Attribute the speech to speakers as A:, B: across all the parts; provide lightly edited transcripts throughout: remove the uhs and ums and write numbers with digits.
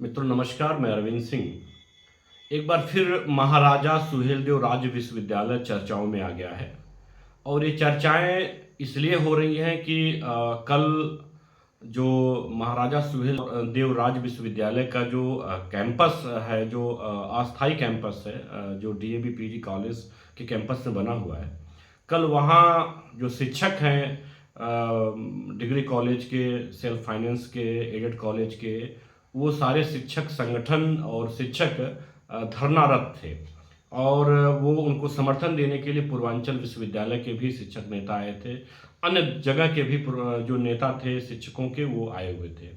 A: मित्रों नमस्कार, मैं अरविंद सिंह। एक बार फिर महाराजा सुहेलदेव राज्य विश्वविद्यालय चर्चाओं में आ गया है और ये चर्चाएं इसलिए हो रही हैं कि कल जो महाराजा सुहेलदेव राज्य विश्वविद्यालय का जो कैंपस है, जो अस्थाई कैंपस है, जो डीएवी पीजी कॉलेज के कैंपस में बना हुआ है, कल वहाँ जो शिक्षक हैं डिग्री कॉलेज के, सेल्फ फाइनेंस के, एडेड कॉलेज के, वो सारे शिक्षक संगठन और शिक्षक धरनारत थे और वो उनको समर्थन देने के लिए पूर्वांचल विश्वविद्यालय के भी शिक्षक नेता आए थे, अन्य जगह के भी जो नेता थे शिक्षकों के, वो आए हुए थे।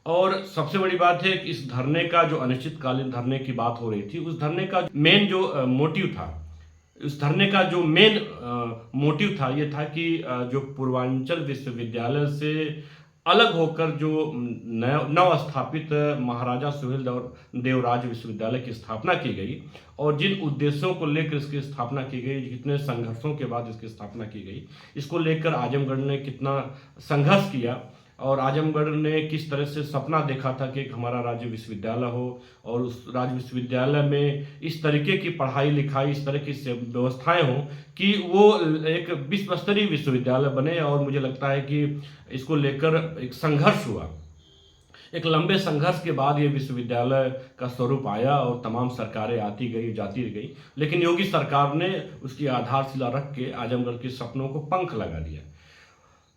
A: और सबसे बड़ी बात है कि इस धरने का जो अनिश्चितकालीन धरने की बात हो रही थी, उस धरने का मेन जो मोटिव था, इस धरने का जो मेन मोटिव था, ये था कि जो पूर्वांचल विश्वविद्यालय से अलग होकर जो नव स्थापित महाराजा सुहेलदेव राज्य विश्वविद्यालय की स्थापना की गई और जिन उद्देश्यों को लेकर इसकी स्थापना की गई, जितने संघर्षों के बाद इसकी स्थापना की गई, इसको लेकर आजमगढ़ ने कितना संघर्ष किया और आजमगढ़ ने किस तरह से सपना देखा था कि एक हमारा राज्य विश्वविद्यालय हो और उस राज्य विश्वविद्यालय में इस तरीके की पढ़ाई लिखाई, इस तरह की व्यवस्थाएं हों कि वो एक विश्व स्तरीय विश्वविद्यालय बने। और मुझे लगता है कि इसको लेकर एक संघर्ष हुआ, एक लंबे संघर्ष के बाद ये विश्वविद्यालय का स्वरूप आया और तमाम सरकारें आती गई जाती गई, लेकिन योगी सरकार ने उसकी आधारशिला रख के आजमगढ़ के सपनों को पंख लगा दिया।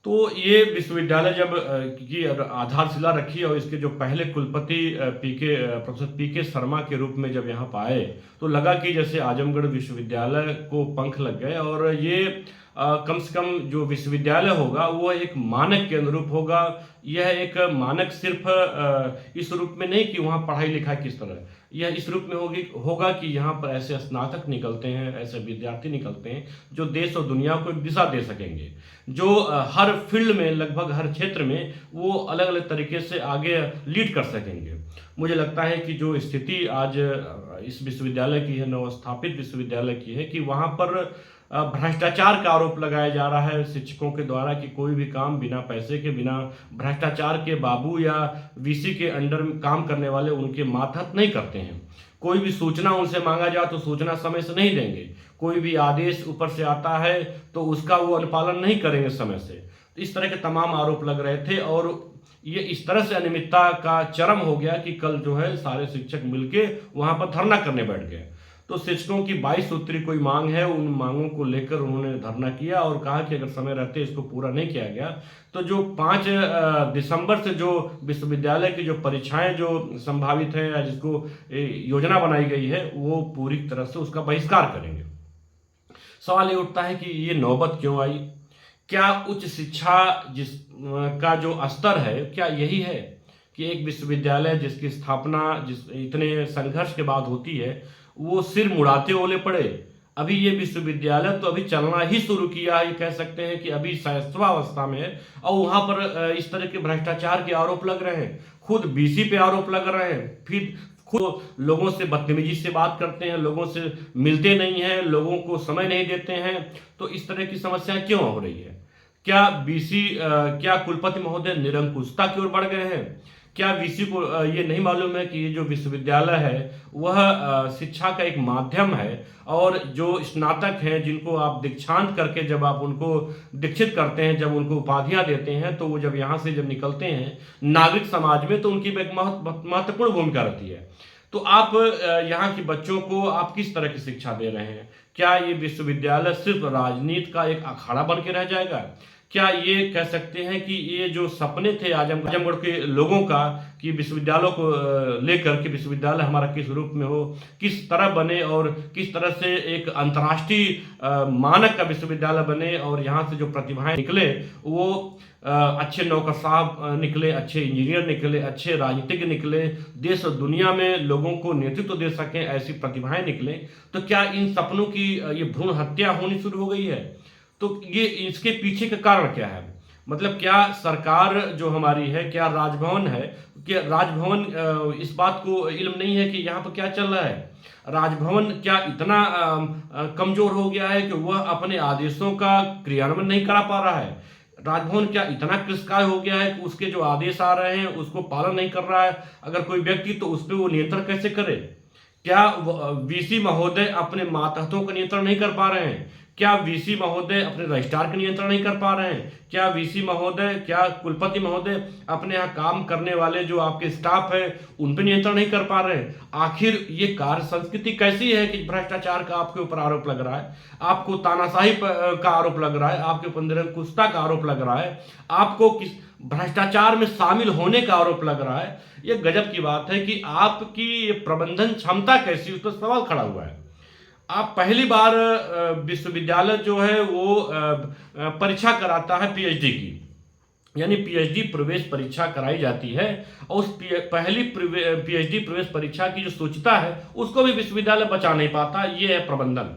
A: तो ये विश्वविद्यालय जब की आधारशिला रखी और इसके जो पहले कुलपति प्रोफेसर पीके शर्मा के रूप में जब यहाँ पर आए, तो लगा कि जैसे आजमगढ़ विश्वविद्यालय को पंख लग गए और ये कम से कम जो विश्वविद्यालय होगा वो एक मानक के अनुरूप होगा। यह एक मानक सिर्फ इस रूप में नहीं कि वहाँ पढ़ाई लिखाई किस तरह, यह इस रूप में होगा कि यहाँ पर ऐसे स्नातक निकलते हैं, ऐसे विद्यार्थी निकलते हैं जो देश और दुनिया को एक दिशा दे सकेंगे, जो हर फील्ड में, लगभग हर क्षेत्र में वो अलग अलग तरीके से आगे लीड कर सकेंगे। मुझे लगता है कि जो स्थिति आज इस विश्वविद्यालय की है, नवस्थापित विश्वविद्यालय की है, कि वहाँ पर भ्रष्टाचार का आरोप लगाया जा रहा है शिक्षकों के द्वारा कि कोई भी काम बिना पैसे के, बिना भ्रष्टाचार के बाबू या वीसी के अंडर में काम करने वाले उनके मातहत नहीं करते हैं। कोई भी सूचना उनसे मांगा जाए तो सूचना समय से नहीं देंगे, कोई भी आदेश ऊपर से आता है तो उसका वो अनुपालन नहीं करेंगे समय से। तो इस तरह के तमाम आरोप लग रहे थे और ये इस तरह से अनियमितता का चरम हो गया कि कल जो है सारे शिक्षक मिलके वहां पर धरना करने बैठ गए। तो शिक्षकों की 22 सूत्री कोई मांग है, उन मांगों को लेकर उन्होंने धरना किया और कहा कि अगर समय रहते इसको पूरा नहीं किया गया तो जो 5 दिसंबर से जो विश्वविद्यालय की जो परीक्षाएं जो संभावित है या जिसको योजना बनाई गई है, वो पूरी तरह से उसका बहिष्कार करेंगे। सवाल ये उठता है कि ये नौबत क्यों आई? क्या उच्च शिक्षा का जो स्तर है, क्या यही है कि एक विश्वविद्यालय जिसकी स्थापना इतने संघर्ष के बाद होती है, वो सिर मुड़ाते ओले पड़े? अभी ये विश्वविद्यालय तो अभी चलना ही शुरू किया है, कह सकते हैं कि अभी शैशवावस्था में है और वहां पर इस तरह के भ्रष्टाचार के आरोप लग रहे हैं, खुद बीसी पे आरोप लग रहे हैं, फिर खुद लोगों से बदतमीजी से बात करते हैं, लोगों से मिलते नहीं हैं, लोगों को समय नहीं देते हैं। तो इस तरह की समस्याएं क्यों हो रही है? क्या क्या कुलपति महोदय निरंकुशता की ओर बढ़ गए हैं? क्या वीसी को ये नहीं मालूम है कि ये जो विश्वविद्यालय है वह शिक्षा का एक माध्यम है और जो स्नातक हैं जिनको आप दीक्षांत करके जब आप उनको दीक्षित करते हैं, जब उनको उपाधियां देते हैं, तो वो जब यहाँ से जब निकलते हैं नागरिक समाज में तो उनकी एक महत्वपूर्ण भूमिका रहती है। तो आप यहाँ के बच्चों को आप किस तरह की शिक्षा दे रहे हैं? क्या ये विश्वविद्यालय सिर्फ राजनीति का एक अखाड़ा बन के रह जाएगा? क्या ये कह सकते हैं कि ये जो सपने थे आजमगढ़ के लोगों का कि विश्वविद्यालयों को लेकर के विश्वविद्यालय हमारा किस रूप में हो, किस तरह बने और किस तरह से एक अंतर्राष्ट्रीय मानक का विश्वविद्यालय बने और यहाँ से जो प्रतिभाएं निकले वो अच्छे नौकर साहब निकले, अच्छे इंजीनियर निकले, अच्छे राजनीतिज्ञ निकले, देश और दुनिया में लोगों को नेतृत्व दे सकें, ऐसी प्रतिभाएं निकले। तो क्या इन सपनों की ये भ्रूण हत्या होनी शुरू हो गई है? तो ये इसके पीछे का कारण क्या है? मतलब क्या सरकार जो हमारी है, क्या राजभवन है, क्या राजभवन इस बात को इल्म नहीं है कि यहाँ पर क्या चल रहा है? राजभवन क्या इतना कमजोर हो गया है कि वह अपने आदेशों का क्रियान्वयन नहीं करा पा रहा है? राजभवन क्या इतना कृषकाय हो गया है कि उसके जो आदेश आ रहे हैं उसको पालन नहीं कर रहा है अगर कोई व्यक्ति, तो उस पर वो नियंत्रण कैसे करे? क्या वीसी महोदय अपने मातहतों का नियंत्रण नहीं कर पा रहे हैं? क्या वीसी महोदय अपने रजिस्ट्रार का नियंत्रण नहीं कर पा रहे हैं? क्या वीसी महोदय, क्या कुलपति महोदय अपने यहाँ काम करने वाले जो आपके स्टाफ है उन पर नियंत्रण नहीं कर पा रहे हैं? आखिर ये कार्य संस्कृति कैसी है कि भ्रष्टाचार का आपके ऊपर आरोप लग रहा है, आपको तानाशाही का आरोप लग रहा है, आपके ऊपर निरंकुशता का आरोप लग रहा है, आपको किस भ्रष्टाचार में शामिल होने का आरोप लग रहा है? ये गजब की बात है कि आपकी प्रबंधन क्षमता कैसी, उस पर सवाल खड़ा हुआ है। आप पहली बार विश्वविद्यालय जो है वो परीक्षा कराता है पीएचडी की, यानी पीएचडी प्रवेश परीक्षा कराई जाती है, और उस पहली पीएचडी प्रवेश परीक्षा की जो सूचिता है उसको भी विश्वविद्यालय बचा नहीं पाता। ये है प्रबंधन।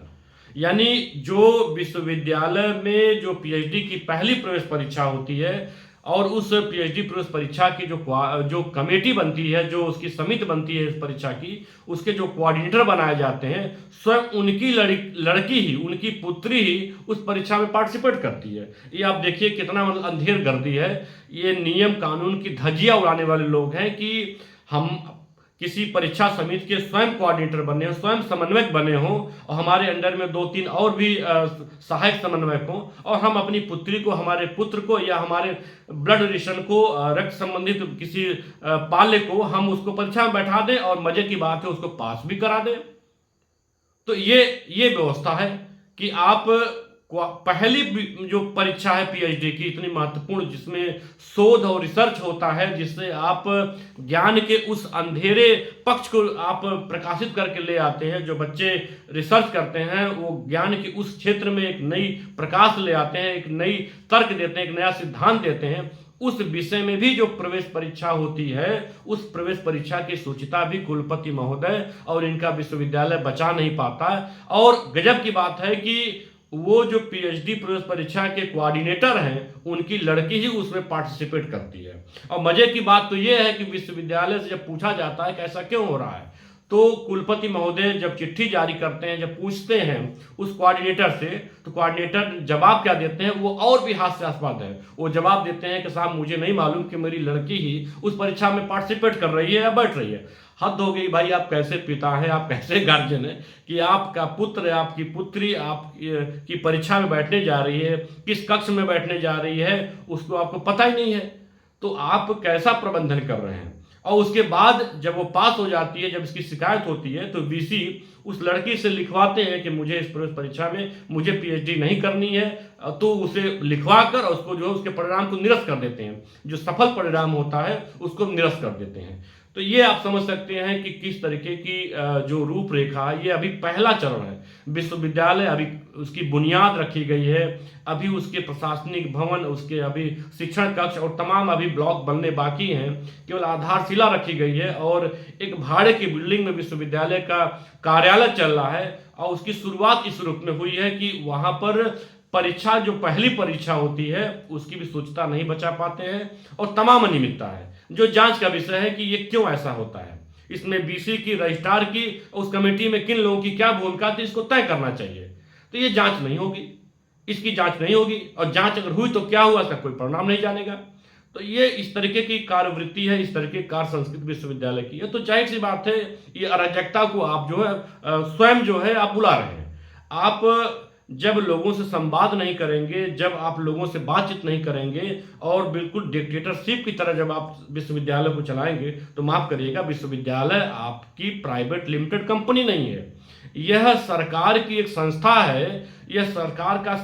A: यानी जो विश्वविद्यालय में जो पीएचडी की पहली प्रवेश परीक्षा होती है और उस पीएचडी प्रवेश परीक्षा की जो कमेटी बनती है, जो उसकी समिति बनती है इस परीक्षा की, उसके जो कोऑर्डिनेटर बनाए जाते हैं, स्वयं उनकी लड़की ही, उनकी पुत्री ही उस परीक्षा में पार्टिसिपेट करती है। ये आप देखिए कितना मतलब अंधेर गर्दी है। ये नियम कानून की धज्जियां उड़ाने वाले लोग हैं कि हम किसी परीक्षा समिति के स्वयं कोऑर्डिनेटर बने हो, स्वयं समन्वयक बने हो, और हमारे अंडर में 2-3 और भी सहायक समन्वयक हो, और हम अपनी पुत्री को, हमारे पुत्र को या हमारे ब्लड रिलेशन को, रक्त संबंधित किसी पाल्य को हम उसको परीक्षा में बैठा दें और मजे की बात है उसको पास भी करा दें। तो ये व्यवस्था है कि आप पहली जो परीक्षा है पीएचडी की इतनी महत्वपूर्ण, जिसमें शोध और रिसर्च होता है, जिससे आप ज्ञान के उस अंधेरे पक्ष को आप प्रकाशित करके ले आते हैं। जो बच्चे रिसर्च करते हैं वो ज्ञान के उस क्षेत्र में एक नई प्रकाश ले आते हैं, एक नई तर्क देते हैं, एक नया सिद्धांत देते हैं। उस विषय में भी जो प्रवेश परीक्षा होती है, उस प्रवेश परीक्षा की सूचिता भी कुलपति महोदय और इनका विश्वविद्यालय बचा नहीं पाता है। और गजब की बात है कि वो जो पीएचडी प्रवेश परीक्षा के कोऑर्डिनेटर हैं, उनकी लड़की ही उसमें पार्टिसिपेट करती है। और मजे की बात तो ये है कि विश्वविद्यालय से जब पूछा जाता है कि ऐसा क्यों हो रहा है, तो कुलपति महोदय जब चिट्ठी जारी करते हैं, जब पूछते हैं उस कोऑर्डिनेटर से, तो कोऑर्डिनेटर जवाब क्या देते हैं वो और भी हास्यास्पद है। वो जवाब देते हैं कि साहब मुझे नहीं मालूम कि मेरी लड़की ही उस परीक्षा में पार्टिसिपेट कर रही है या बैठ रही है। हद हो गई भाई, आप कैसे पिता हैं, आप कैसे गार्जियन हैं कि आपका पुत्र, आपकी पुत्री की परीक्षा में बैठने जा रही है, किस कक्ष में बैठने जा रही है उसको आपको पता ही नहीं है। तो आप कैसा प्रबंधन कर रहे हैं? और उसके बाद जब वो पास हो जाती है, जब इसकी शिकायत होती है, तो वीसी उस लड़की से लिखवाते हैं कि मुझे इस प्रवेश परीक्षा में मुझे पीएचडी नहीं करनी है, तो उसे लिखवा कर उसको जो है उसके परिणाम को निरस्त कर देते हैं। जो सफल परिणाम होता है उसको निरस्त कर देते हैं। तो ये आप समझ सकते हैं कि किस तरीके की जो रूपरेखा है, ये अभी पहला चरण है। विश्वविद्यालय अभी उसकी बुनियाद रखी गई है, अभी उसके प्रशासनिक भवन, उसके अभी शिक्षण कक्ष और तमाम अभी ब्लॉक बनने बाकी हैं, केवल आधारशिला रखी गई है। और एक भाड़े की बिल्डिंग में विश्वविद्यालय का कार्यालय चल रहा है, और उसकी शुरुआत इस रूप में हुई है कि वहां पर परीक्षा, जो पहली परीक्षा होती है उसकी भी सूचिता नहीं बचा पाते हैं, और तमाम अनियमितता है। जो जांच का विषय है कि ये क्यों ऐसा होता है, इसमें बीसी की, रजिस्ट्रार की, उस कमेटी में किन लोगों की क्या भूमिका थी, इसको तय करना चाहिए। तो ये जांच नहीं होगी, इसकी जांच नहीं होगी, और जांच अगर हुई तो क्या हुआ, इसका कोई परिणाम नहीं जानेगा। तो ये इस तरीके की कार्यवृत्ति है, इस तरीके की कार्य संस्कृति विश्वविद्यालय की है। तो जाहिर सी बात है ये अराजकता को आप जो है स्वयं जो है आप बुला रहे हैं। आप जब लोगों से संवाद नहीं करेंगे, जब आप लोगों से बातचीत नहीं करेंगे, और बिल्कुल डिक्टेटरशिप की तरह जब आप विश्वविद्यालय को चलाएंगे, तो माफ करिएगा, विश्वविद्यालय आपकी प्राइवेट लिमिटेड कंपनी नहीं है। यह सरकार की एक संस्था है, यह सरकार का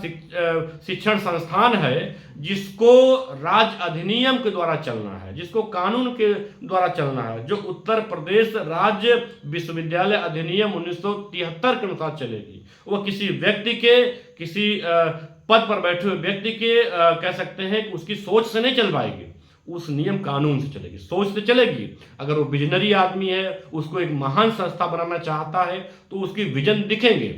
A: शिक्षण संस्थान है, जिसको राज्य अधिनियम के द्वारा चलना है, जिसको कानून के द्वारा चलना है, जो उत्तर प्रदेश राज्य विश्वविद्यालय अधिनियम 1973 के अनुसार चलेगी। वह किसी व्यक्ति के, किसी पद पर बैठे हुए व्यक्ति के कह सकते हैं कि उसकी सोच से नहीं चल पाएगी, उस नियम कानून से चलेगी, सोच से चलेगी। अगर वो विजनरी आदमी है, उसको एक महान संस्था बनाना चाहता है, तो उसकी विजन दिखेंगे।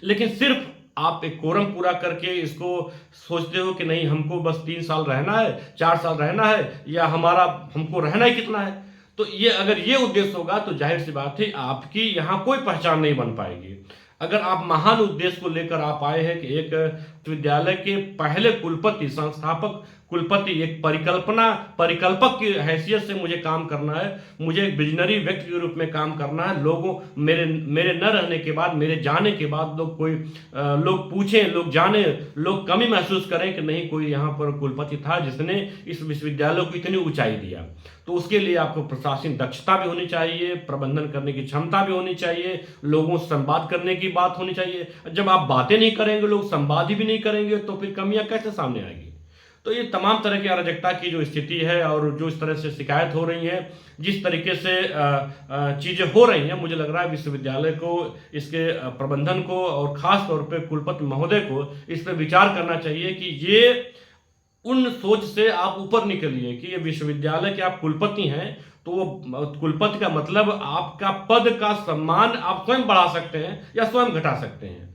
A: लेकिन सिर्फ आप एक कोरम पूरा करके इसको सोचते हो कि नहीं हमको बस 3 साल रहना है, 4 साल रहना है, या हमको रहना ही कितना है, तो ये अगर ये उद्देश्य होगा तो जाहिर सी बात है आपकी यहाँ कोई पहचान नहीं बन पाएगी। अगर आप महान उद्देश्य को लेकर आप आए हैं कि एक विश्वविद्यालय के पहले कुलपति, संस्थापक कुलपति, एक परिकल्पक की हैसियत से मुझे काम करना है, मुझे एक विजनरी व्यक्ति के रूप में काम करना है। लोगों मेरे न रहने के बाद, मेरे जाने के बाद लोग पूछें, लोग जाने, लोग कमी महसूस करें कि नहीं, कोई यहाँ पर कुलपति था जिसने इस विश्वविद्यालय को इतनी ऊंचाई दिया। तो उसके लिए आपको प्रशासनिक दक्षता भी होनी चाहिए, प्रबंधन करने की क्षमता भी होनी चाहिए, लोगों से संवाद करने की बात होनी चाहिए। जब आप बातें नहीं करेंगे, लोग संवाद भी नहीं करेंगे, तो फिर कमियां कैसे सामने आएगी। तो ये तमाम तरह की अराजकता की जो स्थिति है और जो इस तरह से शिकायत हो रही है, जिस तरीके से चीज़ें हो रही हैं, मुझे लग रहा है विश्वविद्यालय को, इसके प्रबंधन को और ख़ास तौर पे कुलपति महोदय को इस पर विचार करना चाहिए कि ये उन सोच से आप ऊपर निकलिए कि ये विश्वविद्यालय के आप कुलपति हैं, तो वो कुलपति का मतलब आपका पद का सम्मान आप स्वयं बढ़ा सकते हैं या स्वयं घटा सकते हैं।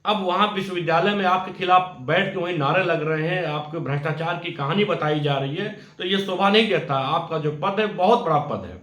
A: अब वहाँ विश्वविद्यालय में आपके खिलाफ बैठ के वहीं नारे लग रहे हैं, आपको भ्रष्टाचार की कहानी बताई जा रही है, तो ये शोभा नहीं देता। आपका जो पद है बहुत बड़ा पद है,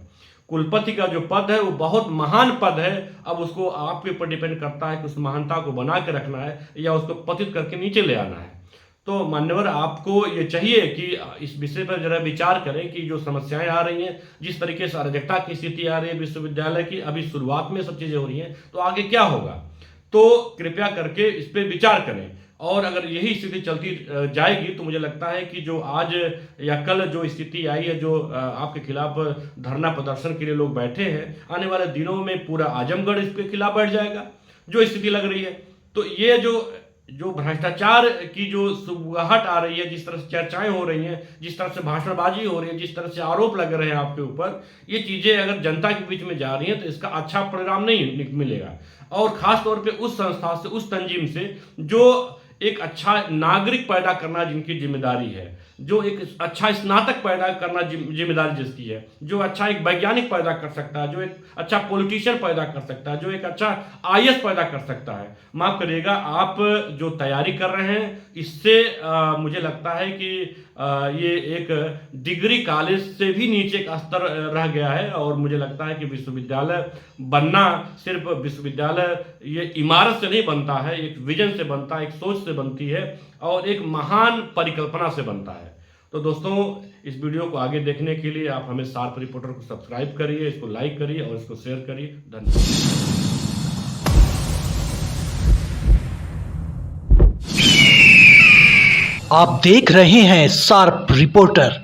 A: कुलपति का जो पद है वो बहुत महान पद है। अब उसको आपके ऊपर डिपेंड करता है कि उस महानता को बना के रखना है या उसको पतित करके नीचे ले आना है। तो मान्यवर, आपको ये चाहिए कि इस विषय पर जरा विचार करें कि जो समस्याएं आ रही हैं, जिस तरीके से अराजकता की स्थिति आ रही है विश्वविद्यालय की, अभी शुरुआत में सब चीज़ें हो रही हैं, तो आगे क्या होगा। तो कृपया करके इस पर विचार करें। और अगर यही स्थिति चलती जाएगी तो मुझे लगता है कि जो आज या कल जो स्थिति आई है, जो आपके खिलाफ धरना प्रदर्शन के लिए लोग बैठे हैं, आने वाले दिनों में पूरा आजमगढ़ इसके खिलाफ बैठ जाएगा, जो स्थिति लग रही है। तो ये जो भ्रष्टाचार की जो सुगबुगाहट आ रही है, जिस तरह से चर्चाएं हो रही हैं, जिस तरह से भाषणबाजी हो रही है, जिस तरह से आरोप लग रहे हैं आपके ऊपर, ये चीज़ें अगर जनता के बीच में जा रही हैं तो इसका अच्छा परिणाम नहीं मिलेगा। और ख़ास तौर पे उस संस्था से, उस तंजीम से जो एक अच्छा नागरिक पैदा करना जिनकी जिम्मेदारी है, जो एक अच्छा स्नातक पैदा करना जिम्मेदारी जिसकी है, जो अच्छा एक वैज्ञानिक पैदा कर सकता है, जो एक अच्छा पॉलिटिशियन पैदा कर सकता है, जो एक अच्छा आईएएस पैदा कर सकता है। माफ़ करिएगा, आप जो तैयारी कर रहे हैं इससे मुझे लगता है कि ये एक डिग्री कॉलेज से भी नीचे का स्तर रह गया है। और मुझे लगता है कि विश्वविद्यालय बनना सिर्फ विश्वविद्यालय ये इमारत से नहीं बनता है, एक विजन से बनता है, एक सोच से बनती है और एक महान परिकल्पना से बनता है। तो दोस्तों, इस वीडियो को आगे देखने के लिए आप हमें शार्प रिपोर्टर को सब्सक्राइब करिए, इसको लाइक करिए और इसको शेयर करिए। धन्यवाद।
B: आप देख रहे हैं शार्प रिपोर्टर।